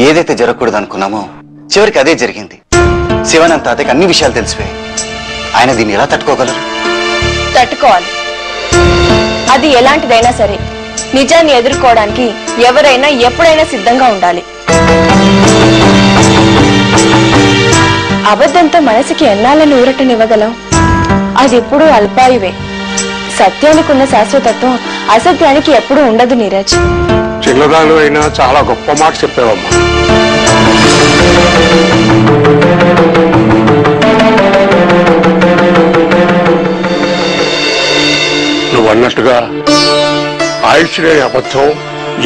ఏదైతే జరగకూడదు అనుకున్నామో చివరికి అదే జరిగింది. శివానంద్ తాతయ్యకి అన్ని విషయాలు తెలిసిపోయాయి. ఆయన దీన్ని ఎలా తట్టుకోగలరు? తట్టుకోవాలి. అది ఎలాంటిదైనా సరే నిజాన్ని ఎదుర్కోవడానికి ఎవరైనా ఎప్పుడైనా సిద్ధంగా ఉండాలి. అబద్ధంతో మనసుకి ఎన్నాళ్ళని ఊరటనివ్వగలం? అది ఎప్పుడూ అల్పాయువే. సత్యానికి ఉన్న శాశ్వతత్వం అసత్యానికి ఎప్పుడూ ఉండదు నీరజ్. చిన్నదాని అయినా చాలా గొప్ప మాట చెప్పావమ్మా. నువ్వు అన్నట్టుగా ఆయుష్ లేని అబద్ధం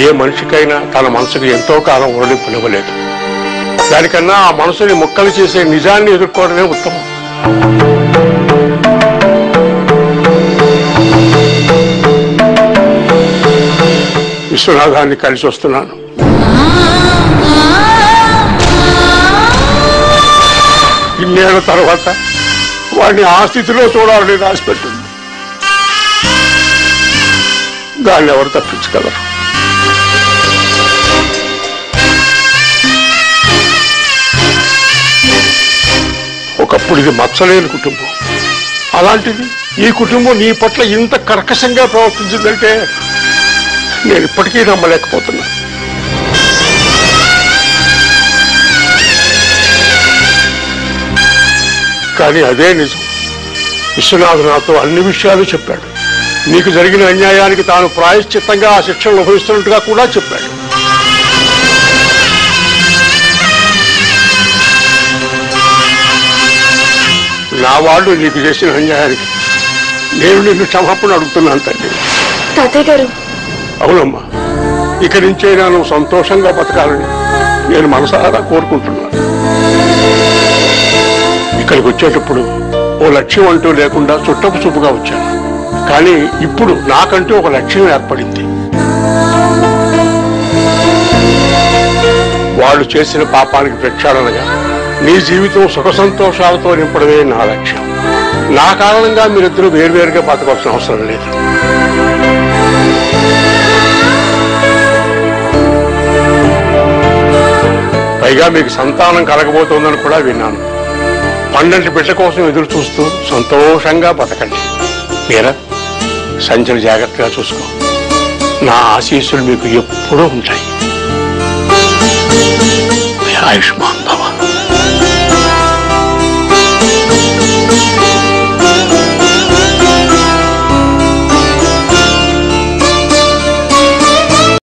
ఏ మనిషికైనా తన మనసుకు ఎంతో కాలం ఊరడింపనివ్వలేదు. దానికన్నా ఆ మనసుని ముక్కలు చేసే నిజాన్ని ఎదుర్కోవడమే ఉత్తమం. విశ్వనాథాన్ని కలిసి వస్తున్నాను. ఇన్నేళ్ల తర్వాత వాడిని ఆ స్థితిలో చూడాలని రాసిపెట్టింది. దాన్ని ఎవరు తప్పించగలరు? ఒకప్పుడు ఇది మచ్చలేని కుటుంబం. అలాంటిది ఈ కుటుంబం నీ పట్ల ఇంత కర్కశంగా ప్రవర్తించిందంటే నేను ఇప్పటికీ నమ్మలేకపోతున్నా. కానీ అదే నిజం. విశ్వనాథ్ నాతో అన్ని విషయాలు చెప్పాడు. నీకు జరిగిన అన్యాయానికి తాను ప్రాయశ్చిత్తంగా ఆ శిక్షను అనుభవిస్తున్నట్టుగా కూడా చెప్పాడు. నా వాళ్ళు నీకు చేసిన అన్యాయానికి నేను నిన్ను క్షమాపణ అడుగుతున్నాను తండ్రి. తాతయ్య గారు. అవునమ్మా, ఇక నుంచైనా నువ్వు సంతోషంగా బతకాలని నేను మనసారా కోరుకుంటున్నాను. ఇక్కడికి వచ్చేటప్పుడు ఓ లక్ష్యం అంటూ లేకుండా చుట్టపు చూపుగా వచ్చాను. కానీ ఇప్పుడు నాకంటూ ఒక లక్ష్యం ఏర్పడింది. వాళ్ళు చేసిన పాపానికి ప్రక్షాళనగా నీ జీవితం సుఖ సంతోషాలతో నింపడమే నా లక్ష్యం. నా కారణంగా మీరిద్దరూ వేరువేరుగా బతకాల్సిన అవసరం లేదు. పైగా మీకు సంతానం కలగబోతోందని కూడా విన్నాను. 12 బిడ్డ కోసం ఎదురు చూస్తూ సంతోషంగా బతకండి. మీరా, సంచలు జాగ్రత్తగా చూసుకో. నా ఆశీస్సులు మీకు ఎప్పుడూ ఉంటాయి. ఆయుష్మాన్.